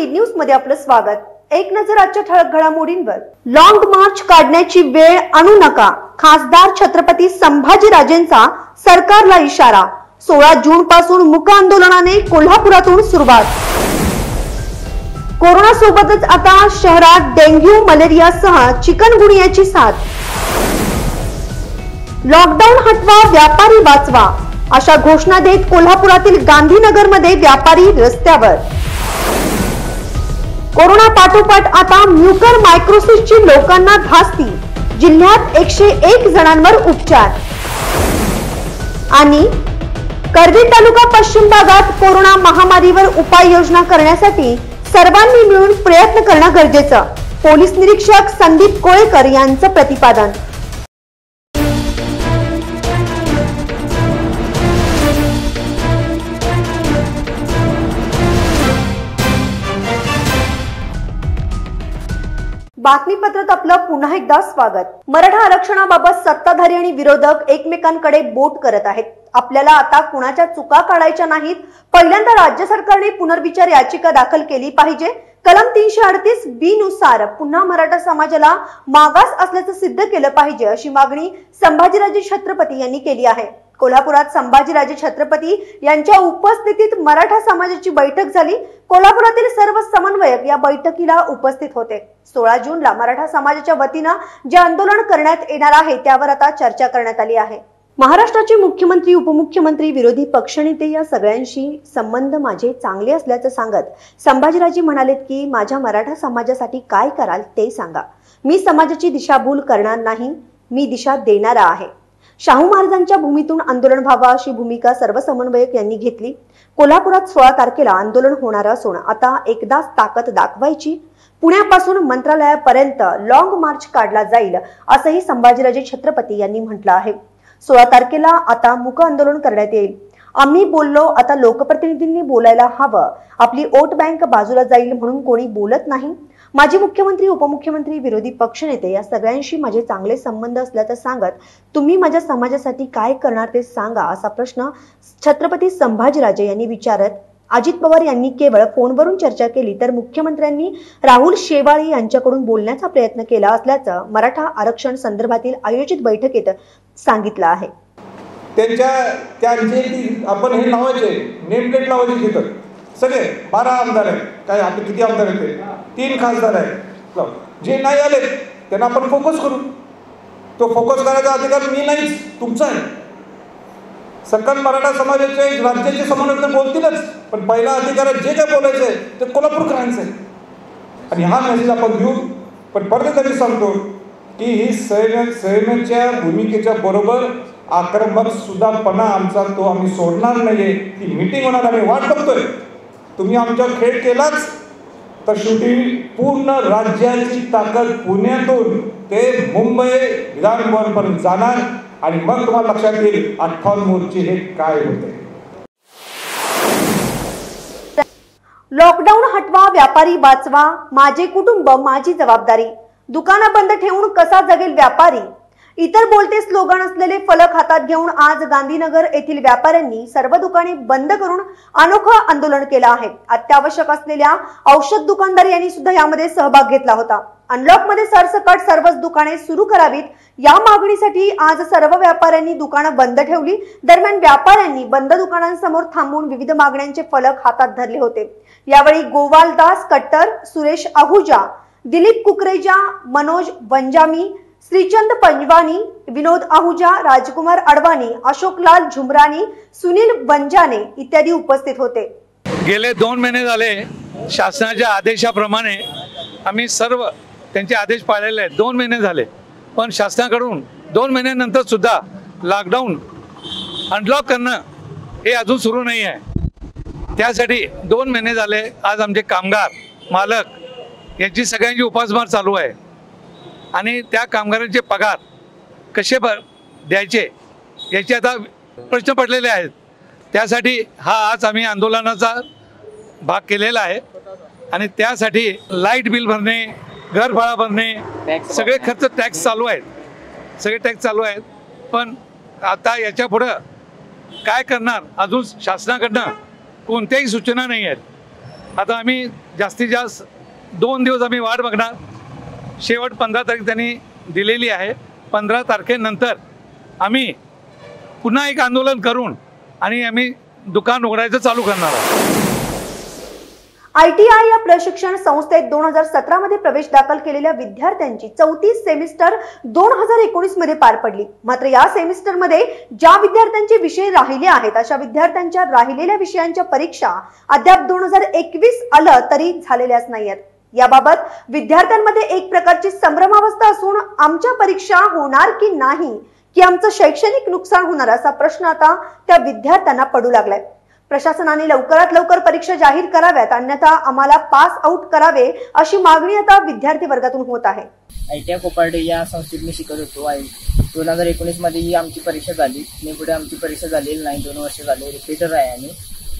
Speed news मध्ये आपलं स्वागत। एक नजर आजच्या ठळक घडामोडींवर। लॉंग मार्च काढण्याची वेळ आणू नका, खासदार छत्रपती संभाजीराजेंचा सरकारला इशारा। 16 जून पासून मूक आंदोलनाने कोल्हापुरातून सुरुवात। कोरोना सोबतच आता शहरात डेंग्यू मलेरियासह चिकनगुनियाची साथ। लॉकडाऊन हटवा, व्यापारी वाचवा अशा घोषणा देत कोल्हापुरातील गांधीनगरमध्ये व्यापारी रस्त्यावर। कोरोना पाठोपाठ आता म्युकर मायक्रोसिसची लोकांना धास्ती, जिल्ह्यात 101 जणांवर उपचार। आणि करवीर तालुका पश्चिम भागात कोरोना महामारीवर उपाययोजना करण्यासाठी सर्वांनी मिळून प्रयत्न करणं गरजेचं, पोलीस निरीक्षक संदीप कोळेकर यांचं प्रतिपादन। बातमीपत्रात आपलं पुन्हा एकदा स्वागत। मराठा आरक्षणाबाबत सत्ताधारी आणि विरोधक एकमेकांकडे बोट करत आहेत। आपल्याला आता कुणाच्या चुका काढायच्या नाहीत, पहिल्यांदा राज्य सरकारने पुनर्विचार याचिका दाखल केली पाहिजे। कलम 338 बी नुसार पुन्हा मराठा समाजाला मागास असल्याचं सिद्ध केलं पाहिजे, अशी मागणी संभाजीराजे छत्रपती यांनी केली आहे। कोल्हापुरात संभाजीराजे छत्रपती यांच्या उपस्थितीत मराठा समाजाची बैठक झाली। कोल्हापुरातील सर्व समन्वयक या बैठकीला उपस्थित होते। 16 जूनला मराठा समाजाच्या वतीनं जे आंदोलन करण्यात येणार आहे त्यावर आता चर्चा करण्यात आली आहे। महाराष्ट्राचे मुख्यमंत्री, उपमुख्यमंत्री, विरोधी पक्षनेते या सगळ्यांशी संबंध माझे चांगले असल्याचं सांगत संभाजीराजे म्हणालेत की माझ्या मराठा समाजासाठी काय कराल ते सांगा, मी समाजाची दिशाभूल करणार नाही, मी दिशा देणारा आहे। शाहू महाराजांच्या भूमीतून आंदोलन व्हावं अशी भूमिका सर्व समन्वयक यांनी घेतली। कोल्हापुरात 16 तारखेला आंदोलन होणार असून आता एकदाच ताकद दाखवायची, पुण्यापासून मंत्रालयापर्यंत लॉंग मार्च काढला जाईल असंही संभाजीराजे छत्रपती यांनी म्हटलं आहे। 16 तारखेला आता मूक आंदोलन करण्यात येईल। आम्ही बोललो, आता लोकप्रतिनिधींनी बोलायला हवं, आपली वोट बँक बाजूला जाईल म्हणून कोणी बोलत नाही। माजी मुख्यमंत्री, उपमुख्यमंत्री, विरोधी पक्षनेते या सगळ्यांशी माझे चांगले संबंध असल्याचं सांगत तुम्ही माझ्या समाजासाठी काय करणार ते सांगा, असा प्रश्न छत्रपती संभाजीराजे यांनी विचारत अजित पवार यांनी केवळ फोनवरून चर्चा केली तर मुख्यमंत्र्यांनी राहुल शेवाळे यांच्याकडून बोलण्याचा प्रयत्न केला असल्याचं मराठा आरक्षण संदर्भातील आयोजित बैठकीत सांगितलं आहे। त्यांचे आपण हे लावायचे, नेम प्लेट लावायची तिथं, सगळे 12 आमदार आहेत, काय आपले किती आमदार आहेत ते 3 खासदार आहेत, जे नाही आले त्यांना आपण फोकस करू। तो फोकस करायचा अधिकार मी नाहीच, तुमचा आहे। सकल मराठा समाजाचे राज्याचे समन्वयक बोलतीलच, पण पहिला अधिकार जे काय बोलायचं आहे ते कोल्हापूरकरांचं आहे आणि हा मेसेज आपण देऊ। पण परत तरी सांगतो की ही संयमाच्या भूमिकेच्या बरोबर आक्रमक सुद्धापणा आमचा तो आम्ही सोडणार नाहीये। ती मीटिंग होणार, आम्ही वाट बघतोय। तुम्ही आमच्या खेळ केलाच तर शेवटी पूर्ण राज्याची ताकद पुण्यातून ते मुंबई विधानभवनपर्यंत जाणार आणि मग तुम्हाला लक्षात येईल 58 मोर्चे हे काय होते। लॉकडाऊन हटवा, व्यापारी वाचवा, माझे कुटुंब माझी जबाबदारी, दुकानं बंद ठेवून कसा जगेल व्यापारी, इतर बोलते स्लोगन असलेले फलक हातात घेऊन आज गांधीनगर येथील व्यापाऱ्यांनी सर्व दुकाने बंद करून अनोखं आंदोलन केलं आहे। अत्यावश्यक असलेल्या औषध दुकानदार यांनी सुद्धा यामध्ये सहभाग घेतला होता। अनलॉक मध्ये सरसकट सर्वच दुकाने सुरू करावीत या मागणीसाठी आज सर्व व्यापाऱ्यांनी दुकानं बंद ठेवली। दरम्यान व्यापाऱ्यांनी बंद दुकानांसमोर थांबून विविध मागण्यांचे फलक हातात धरले होते। यावेळी गोवालदास कट्टर, सुरेश आहुजा, दिलीप कुकरेजा, मनोज वंजामी, श्रीचंद पंजवानी, विनोद आहुजा, राजकुमार अडवाणी, अशोकलाल झुमरानी, सुनील वंजाने इत्यादी उपस्थित होते। गेले 2 महिने झाले शासनाच्या आदेशाप्रमाणे आम्ही सर्व त्यांचे आदेश पाळलेले आहेत। 2 महिने झाले, पण शासनाकडून 2 महिन्यानंतर सुद्धा लॉकडाऊन अनलॉक करणं हे अजून सुरू नाही आहे। त्यासाठी 2 महिने झाले आज आमचे कामगार, मालक यांची सगळ्यांची उपासमार चालू आहे आणि त्या कामगारांचे पगार कसे द्यायचे याचे आता प्रश्न पडलेले आहेत। त्यासाठी हा आज आम्ही आंदोलनाचा भाग केलेला आहे आणि त्यासाठी लाईट बिल भरणे, घर भाडा भरणे, सगळे खर्च टॅक्स चालू आहेत, सगळे टॅक्स चालू आहेत। पण आता याच्या पुढे काय करणार अजून शासनाकडनं कोणत्याही सूचना नाही आहेत। आता आम्ही जास्तीत जास्त 2 दिवस आम्ही वाट बघणार. शेवट 15 तारीख त्यांनी दिलेली आहे. 15 तारखेनंतर आम्ही पुन्हा एक आंदोलन करून आणि आम्ही दुकान उघडायचं चालू करणार आहोत. ITI या प्रशिक्षण संस्थेत 2017 मध्ये प्रवेश दाखल केलेल्या विद्यार्थ्यांची 34 सेमिस्टर 2019 मध्ये पार पडली. मात्र या सेमिस्टर मध्ये ज्या विद्यार्थ्यांचे विषय राहिले आहेत अशा विद्यार्थ्यांच्या राहिलेल्या विषयांच्या परीक्षा अद्याप 2021 आलं तरी झालेल्याच नाहीयेत. याबाबत विद्यार्थ्यांमध्ये एक प्रकारची संभ्रमावस्था असून आमच्या परीक्षा होणार की नाही की आमचं शैक्षणिक नुकसान होणार असा प्रश्न आता त्या विद्यार्थ्यांना पडू लागलाय. प्रशासनाने लवकरात लवकर परीक्षा जाहीर कराव्यात, अन्यथा आम्हाला पास आउट करावे अशी मागणी आता विद्यार्थी वर्गातून होत आहे. ITI कोपर्डे या संस्थेत मी शिकत होतो. 2019 मध्ये ही आमची परीक्षा झाली. मी पुढे आमची परीक्षा झालेली नाही. 2 वर्ष झाले. रिपीटर आहे आम्ही.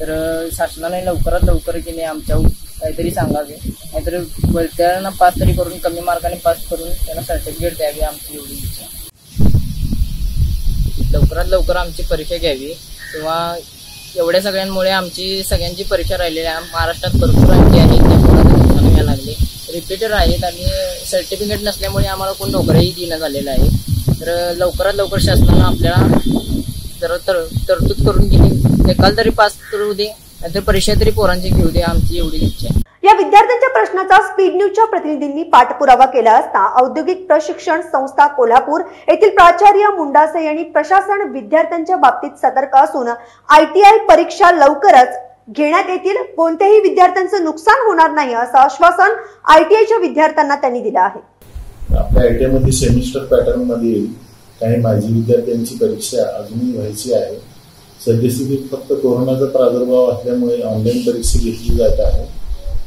तर शासनाने लवकरात लवकर की नाही आमच्यावर काहीतरी सांगावे, नाहीतर विद्यार्थ्यांना पास तरी करून कमी मार्काने पास करून त्यांना सर्टिफिकेट द्यावे. आमची एवढी इच्छा. लवकरात लवकर आमची परीक्षा घ्यावी किंवा एवढ्या सगळ्यांमुळे आमची सगळ्यांची परीक्षा राहिलेली आहे. महाराष्ट्रात भरपूर आमची आहेत नुकसान घ्यायला लागले. रिपीटर आहेत आणि सर्टिफिकेट नसल्यामुळे आम्हाला कोण नोकरीही देणं झालेलं आहे. तर लवकरात लवकर शासनानं आपल्याला जरा तरतूद करून गेली. निकाल तरी पास करू दे, नाहीतर परीक्षा तरी पोरांची घेऊ दे. आमची एवढी इच्छा आहे. या विद्यार्थ्यांच्या प्रश्नाचा स्पीड न्यूजच्या प्रतिनिधींनी पाठपुरावा केला असता औद्योगिक प्रशिक्षण संस्था कोल्हापूर येथील प्राचार्य मुंडासे यांनी प्रशासन विद्यार्थ्यांच्या बाबतीत सतर्क असून ITI परीक्षा लवकरच घेण्यात येतील, कोणत्याही विद्यार्थ्यांचं नुकसान होणार नाही असं आश्वासन ITIच्या विद्यार्थ्यांना त्यांनी दिलं आहे. आपल्या ITI मध्ये सेमिस्टर पॅटर्न मध्ये काही माजी विद्यार्थ्यांची परीक्षा अजूनही व्हायची आहे. सद्यस्थितीत फक्त कोरोनाचा प्रादुर्भाव असल्यामुळे ऑनलाईन परीक्षा घेतली जात आहे.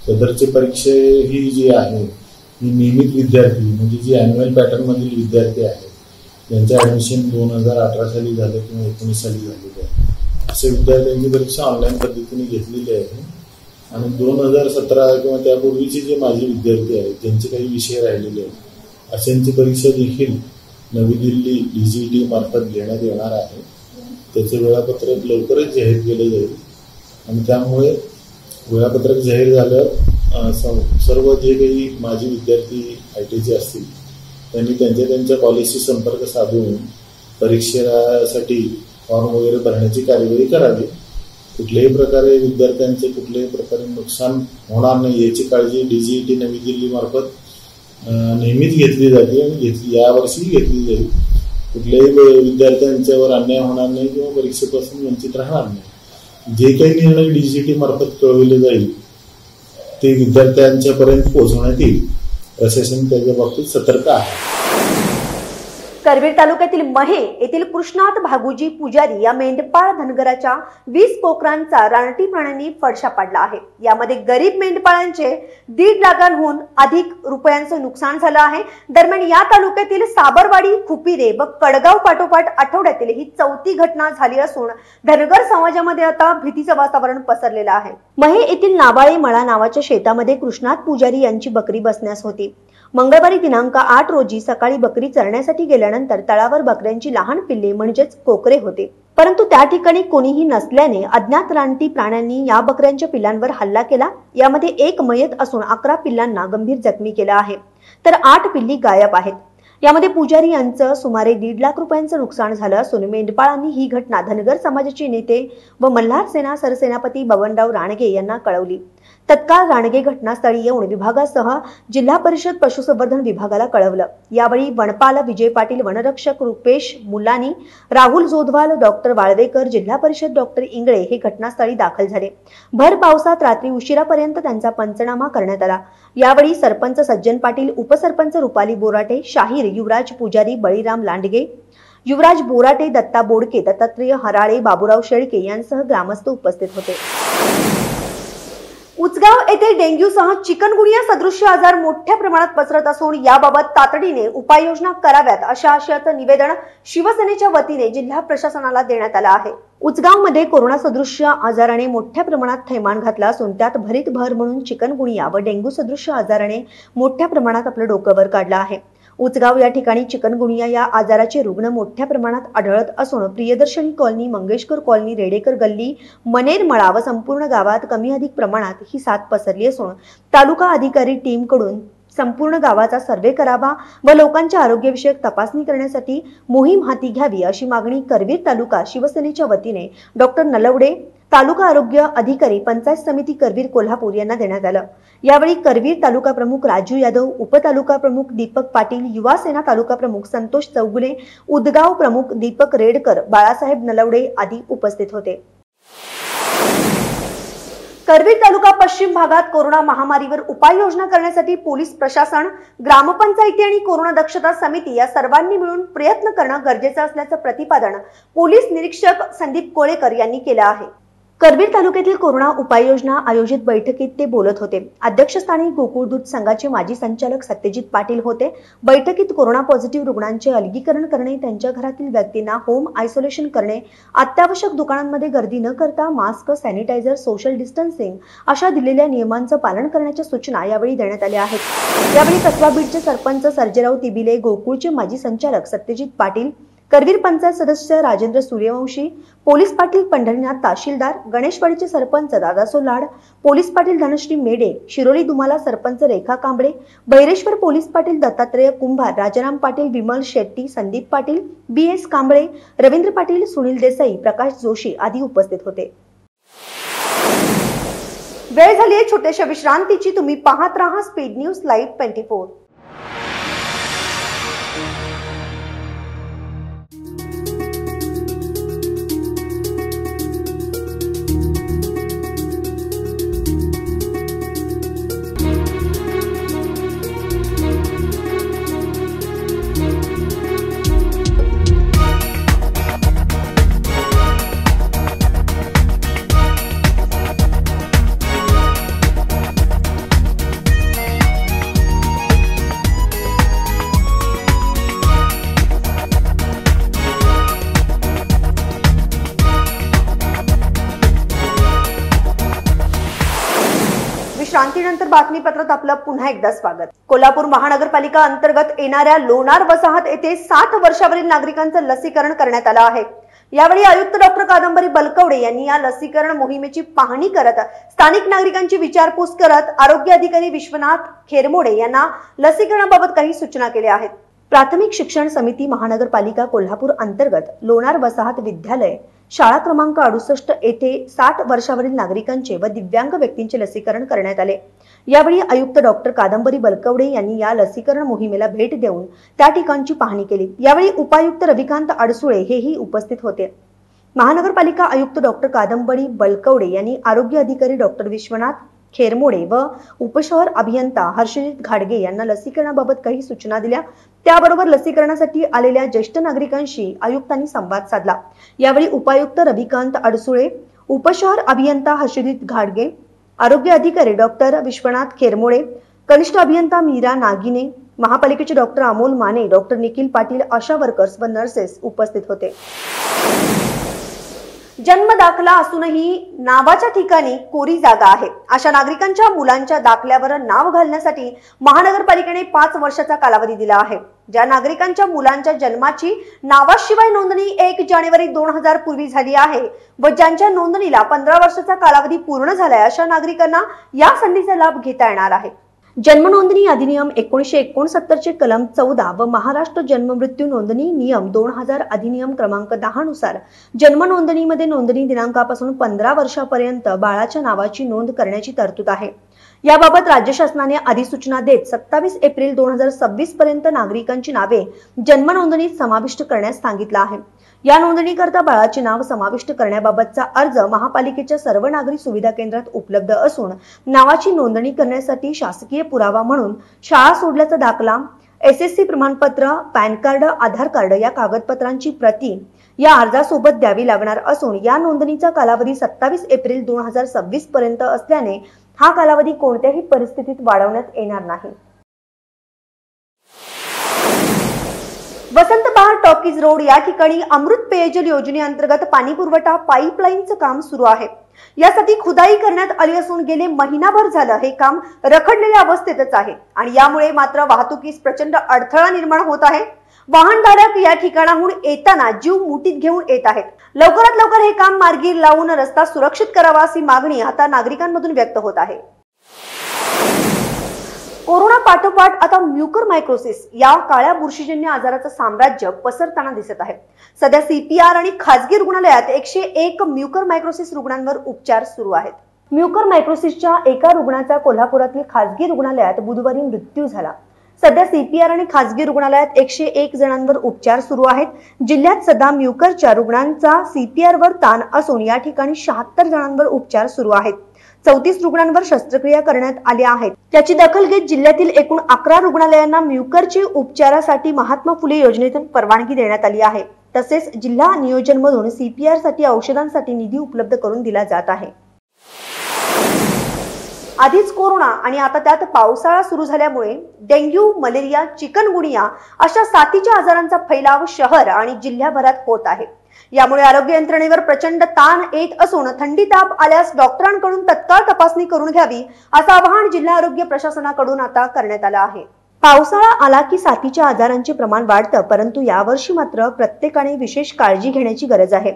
सदरची परीक्षा ही जी आहे ही नियमित विद्यार्थी म्हणजे जी ॲन्युअल पॅटर्न मधील विद्यार्थी आहेत त्यांचं ॲडमिशन 2018 साली झालं किंवा 19 साली झालेलं आहे. अशा विद्यार्थ्यांची परीक्षा ऑनलाईन पद्धतीने घेतलेली आहे. आणि 2017 किंवा त्यापूर्वीचे जे माजी विद्यार्थी आहेत ज्यांचे काही विषय राहिलेले आहेत अशांची परीक्षा देखील नवी दिल्ली DGT मार्फत घेण्यात येणार आहे. त्याचे वेळापत्रक लवकरच जाहीर केले जाईल आणि त्यामुळे वेळापत्रक जाहीर झाल्यावर सर्व जे काही माजी विद्यार्थी ITIचे असतील त्यांनी त्यांच्या कॉलेजशी संपर्क साधून परीक्षेसाठी फॉर्म वगैरे भरण्याची कार्यवाही करावी. कुठल्याही प्रकारे विद्यार्थ्यांचे कुठल्याही प्रकारे नुकसान होणार नाही याची काळजी DGT नवी दिल्ली मार्फत नेहमीच घेतली जाते आणि यावर्षी घेतली जाईल. कुठल्याही विद्यार्थ्यांच्यावर अन्याय होणार नाही किंवा परीक्षेपासून वंचित राहणार नाही. जे काही निर्णय DGT मार्फत कळवले जाईल ते विद्यार्थ्यांच्यापर्यंत पोहोचवण्यात येईल. प्रशासन त्याच्या बाबतीत सतर्क आहे. करवीर तालुक्यातील महे येथील कृष्णात भागुजी पुजारी या मेंढपाळ धनगराच्या 20 कोकरांचा रानटी प्राण्यांनी फडशा पाडला आहे. यामध्ये गरीब मेंढपाळांचे 1.5 लाखांहून अधिक रुपयांचं नुकसान झालं आहे. दरम्यान या तालुक्यातील साबरवाडी, खुपिरे व कडगाव पाठोपाठ आठवड्यातील ही 4थी घटना झाली असून धनगर समाजामध्ये आता भीतीचं वातावरण पसरलेलं आहे. महे येथील नाबाळे मळा नावाच्या शेतामध्ये कृष्णात पुजारी यांची बकरी बसण्यास होती. मंगळवारी दिनांक 8 रोजी सकाळी बकरी चरण्यासाठी गेल्यानंतर तळावर बकऱ्यांची लहान पिल्ले म्हणजेच कोकरे होते. परंतु त्या ठिकाणी कोणीही नसल्याने अज्ञात रानटी प्राण्यांनी या बकऱ्यांच्या पिल्लांवर हल्ला केला. यामध्ये 1 मयत असून 11 पिल्लांना गंभीर जखमी केलं आहे, तर 8 पिल्ली गायब आहेत. यामध्ये पुजारी यांचं सुमारे 1.5 लाख रुपयांचं नुकसान झालं असून मेंढपाळांनी ही घटना धनगर समाजाचे नेते व मल्हार सेना सरसेनापती बबनराव राणगे यांना कळवली. तत्काळ राणगे घटनास्थळी येऊन विभागासह जिल्हा परिषद पशुसंवर्धन विभागाला कळवलं. यावेळी वनपाल विजय पाटील, वनरक्षक रुपेश मुलानी, राहुल जोधवाल, डॉक्टर वाळवेकर, जिल्हा परिषद डॉक्टर इंगळे हे घटनास्थळी दाखल झाले. भर पावसात रात्री उशिरापर्यंत त्यांचा पंचनामा करण्यात आला. यावेळी सरपंच सज्जन पाटील, उपसरपंच रुपाली बोराटे, शाहीर युवराज पुजारी, बळीराम लांडगे, युवराज बोराटे, दत्ता बोडके, दत्तात्रेय हराळे, बाबूराव शेळके यांसह ग्रामस्थ उपस्थित होते. उचगाव येथे डेंग्यूसह चिकनगुनिया सदृश्य आजार मोठ्या प्रमाणात पसरत असून याबाबत तातडीने उपाययोजना कराव्यात अशा आशयाचं निवेदन शिवसेनेच्या वतीने जिल्हा प्रशासनाला देण्यात आलं आहे. उचगावमध्ये कोरोना सदृश्य आजाराने मोठ्या प्रमाणात थैमान घातला असून त्यात भरीत भर म्हणून चिकनगुनिया व डेंग्यू सदृश्य आजाराने मोठ्या प्रमाणात आपलं डोकं वर काढलं आहे. उचगाव या ठिकाणी चिकनगुनिया या आजाराचे रुग्ण मोठ्या प्रमाणात आढळत असून प्रियदर्शनी कॉलनी, मंगेशकर कॉलनी, रेडेकर गल्ली, मनेर मळा व संपूर्ण गावात कमी अधिक प्रमाणात ही साथ पसरली असून तालुका अधिकारी टीम कडून संपूर्ण गावाचा सर्वे करावा व लोकांच्या आरोग्यविषयक तपासणी करण्यासाठी मोहीम हाती घ्यावी अशी मागणी करवीर तालुका शिवसेनेच्या वतीने डॉक्टर नलवडे, तालुका आरोग्य अधिकारी, पंचायत समिती करवीर कोल्हापूर यांना देण्यात आलं। यावेळी करवीर तालुका प्रमुख राजू यादव, उपतालुका प्रमुख दीपक पाटील, युवा सेना तालुका प्रमुख संतोष चौगुले, उदगाव प्रमुख दीपक रेडकर, बाळासाहेब नलवडे आदी उपस्थित होते। करवीर तालुका पश्चिम भागात कोरोना महामारीवर उपाययोजना करण्यासाठी पोलीस प्रशासन, ग्रामपंचायती आणि कोरोना दक्षता समिती या सर्वांनी मिळून प्रयत्न करणं गरजेचं असल्याचं प्रतिपादन पोलीस निरीक्षक संदीप कोळेकर यांनी केलं आहे। करवीर तालुक्यातील कोरोना उपाययोजना आयोजित बैठकीत ते बोलत होते। अध्यक्षस्थानी गोकुळ दूध संघाचे माजी संचालक सत्यजित पाटील होते। बैठकीत कोरोना पॉझिटिव्ह रुग्णांचे अलगीकरण करणे, त्यांच्या घरातील व्यक्तींना होम आयसोलेशन करणे, अत्यावश्यक दुकानांमध्ये गर्दी न करता मास्क, सॅनिटायझर, सोशल डिस्टन्सिंग अशा दिलेल्या नियमांचं पालन करण्याच्या सूचना यावेळी देण्यात आल्या आहेत। यावेळी कसबा बीडचे सरपंच सर्जेराव तिबिले, गोकुळचे माजी संचालक सत्यजित पाटील, करवीर पंचायत सदस्य राजेंद्र सूर्यवंशी, पोलीस पाटील पंढरीनाथ तहसीलदार, गणेशवाडीचे सरपंच दादासो लाड, पोलीस पाटील धनश्री मेडे, शिरोली दुमाला सरपंच रेखा कांबळे, बैरेश्वर पोलीस पाटील दत्तात्रेय कुंभार, राजाराम पाटील, विमल शेट्टी, संदीप पाटील, BS कांबळे, रवींद्र पाटील, सुनील देसाई, प्रकाश जोशी आदी उपस्थित होते। वेळ झाली आहे छोट्याशा विश्रांतीची। तुम्ही पाहत राहा स्पीड न्यूज लाईव्ह 24। विश्रांतीनंतर बातमीपत्रात आपलं पुन्हा एकदा स्वागत। कोल्हापूर महानगरपालिका अंतर्गत येणाऱ्या लोणार वसाहत येथे 60 वर्षावरील नागरिकांचं लसीकरण करण्यात आलं आहे। यावेळी आयुक्त डॉक्टर कादंबरी बलकवडे यांनी या लसीकरण मोहिमेची पाहणी करत स्थानिक नागरिकांची विचारपूस करत आरोग्य अधिकारी विश्वनाथ खेरमोडे यांना लसीकरणाबाबत काही सूचना केल्या आहेत। प्राथमिक शिक्षण समिती महानगरपालिका कोल्हापूर अंतर्गत लोणार वसाहत विद्यालय शाळा क्रमांक 68 येथे 60 वर्षावरील नागरिकांचे व दिव्यांग व्यक्तींचे लसीकरण करण्यात आले। यावेळी आयुक्त डॉक्टर कादंबरी बलकवडे यांनी या लसीकरण मोहिमेला भेट देऊन त्या ठिकाणची पाहणी केली। यावेळी उपायुक्त रविकांत अडसुळे हेही उपस्थित होते। महानगरपालिका आयुक्त डॉक्टर कादंबरी बलकवडे यांनी आरोग्य अधिकारी डॉक्टर विश्वनाथ खेरमोडे व उपशहर अभियंता हर्षजित घाडगे यांना लसीकरणाबाबत काही सूचना दिल्या। त्याबरोबर लसीकरणासाठी आलेल्या ज्येष्ठ नागरिकांशी आयुक्तांनी संवाद साधला। यावेळी उपायुक्त रविकांत अडसुळे, उपशहर अभियंता हर्षजित घाडगे, आरोग्य अधिकारी डॉक्टर विश्वनाथ खेरमोडे, कनिष्ठ अभियंता मीरा नागिने, महापालिकेचे डॉक्टर अमोल माने, डॉक्टर निखिल पाटील, आशा वर्कर्स व नर्सेस उपस्थित होते। जन्म दाखला असूनही नावाच्या ठिकाणी कोरी जागा आहे अशा नागरिकांच्या मुलांच्या दाखल्यावर नाव घालण्यासाठी महानगरपालिकेने 5 वर्षाचा कालावधी दिला आहे। ज्या नागरिकांच्या मुलांच्या जन्माची नावाशिवाय नोंदणी 1 जानेवारी 2000 पूर्वी झाली आहे व ज्यांच्या नोंदणीला 15 वर्षाचा कालावधी पूर्ण झालाय अशा नागरिकांना या संधीचा लाभ घेता येणार आहे। जन्म नोंदणी अधिनियम 1969 चे कलम 14 व महाराष्ट्र जन्म मृत्यू नोंदणी नियम 2000 अधिनियम क्रमांक 10 नुसार जन्म नोंदणीमध्ये नोंदणी दिनांकापासून 15 वर्षापर्यंत बाळाच्या नावाची नोंद करण्याची तरतूद आहे। याबाबत राज्य शासनाने अधिसूचना देत 27 एप्रिल 2026 पर्यंत नागरिकांची नावे जन्म नोंदणीत समाविष्ट करण्यास सांगितलं आहे। या नोंदणीकरता बाळाचे नाव समाविष्ट करण्याबाबतचा अर्ज महापालिकेच्या सर्व नागरी सुविधा केंद्रात उपलब्ध असून नावाची नोंदणी करण्यासाठी शासकीय पुरावा म्हणून शाळा सोडल्याचा दाखला, SSC प्रमाणपत्र, पॅन कार्ड, आधार कार्ड या कागदपत्रांची प्रती या अर्जासोबत द्यावी लागणार असून या नोंदणीचा कालावधी 27 एप्रिल 2026 पर्यंत असल्याने हा कालावधी कोणत्याही परिस्थितीत वाढवण्यात येणार नाही। वसंत बहार टॉकीज रोड या ठिकाणी अमृत पेयजल योजनेअंतर्गत पाणी पुरवठा पाईपलाईनचं काम सुरू आहे। यासाठी खुदाई करण्यात आली असून गेले महिनाभर झालं हे काम रखडलेल्या अवस्थेतच आहे आणि यामुळे मात्र वाहतुकीस प्रचंड अडथळा निर्माण होत आहे। वाहनधारक या ठिकाणाहून येताना जीव मुठीत घेऊन येत आहेत। लवकरात लवकर हे काम मार्गी लावून रस्ता सुरक्षित करावा अशी मागणी आता नागरिकांमधून व्यक्त होत आहे। कोरोना पाठोपाठ आता म्युकरमायकोसिस या काळ्या बुरशीजन्य आजाराचं साम्राज्य पसरताना दिसत आहे। सध्या CPR आणि खासगी रुग्णालयात 101 म्युकरमायकोसिस रुग्णांवर उपचार सुरू आहेत। म्युकरमायकोसिसच्या एका रुग्णाचा कोल्हापुरातील खासगी रुग्णालयात बुधवारी मृत्यू झाला। सध्या CPR आणि खासगी रुग्णालयात 101 जणांवर उपचार सुरू आहेत। जिल्ह्यात सध्या म्युकरच्या रुग्णांचा CPR वर ताण असून या ठिकाणी 76 जणांवर उपचार सुरू आहेत। 34 रुग्णांवर शस्त्रक्रिया करण्यात आल्या आहेत। त्याची दखल घेत जिल्ह्यातील एकूण 11 रुग्णालयांना म्युकरचे उपचारासाठी महात्मा फुले योजनेतून परवानगी देण्यात आली आहे। तसेच जिल्हा नियोजन मधून CPR साठी औषधांसाठी निधी उपलब्ध करून दिला जात आहे। आधीच कोरोना आणि आता त्यात पावसाळा सुरू झाल्यामुळे डेंग्यू, मलेरिया, चिकनगुनिया अशा साथीच्या आजारांचा फैलाव शहर आणि जिल्ह्याभरात होत आहे। यामुळे आरोग्य यंत्रणेवर प्रचंड ताण येत असून थंडी ताप आल्यास डॉक्टरांकडून तत्काळ तपासणी करून घ्यावी असं आवाहन जिल्हा आरोग्य प्रशासनाकडून आता करण्यात आलं आहे। पावसाळा आला की साथीच्या आजारांचे प्रमाण वाढतं, परंतु यावर्षी मात्र प्रत्येकाने विशेष काळजी घेण्याची गरज आहे।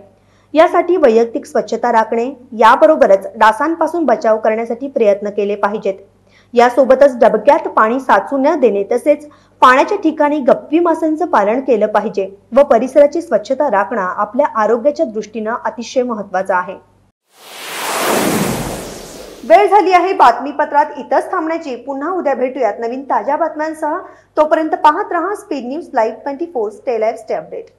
यासाठी वैयक्तिक स्वच्छता राखणे याबरोबरच डासांपासून बचाव करण्यासाठी प्रयत्न केले पाहिजेत। यासोबतच डबक्यात पाणी साचू न देणे तसेच पाण्याच्या ठिकाणी गप्पी माशांचं पालन केलं पाहिजे व परिसराची स्वच्छता राखणं आपल्या आरोग्याच्या दृष्टीने अतिशय महत्त्वाचं आहे। वेळ झाली आहे बातमीपत्रात इथंच थांबण्याची। पुन्हा उद्या भेटूयात नवीन ताज्या बातम्यांसह। तोपर्यंत पाहत रहा speed news live 24। Stay live, stay update.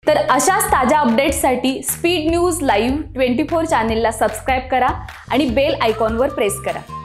तर अशाच ताज्या अपडेट्ससाठी स्पीड न्यूज लाईव्ह 24 चॅनेलला सबस्क्राईब करा आणि बेल आयकॉनवर प्रेस करा।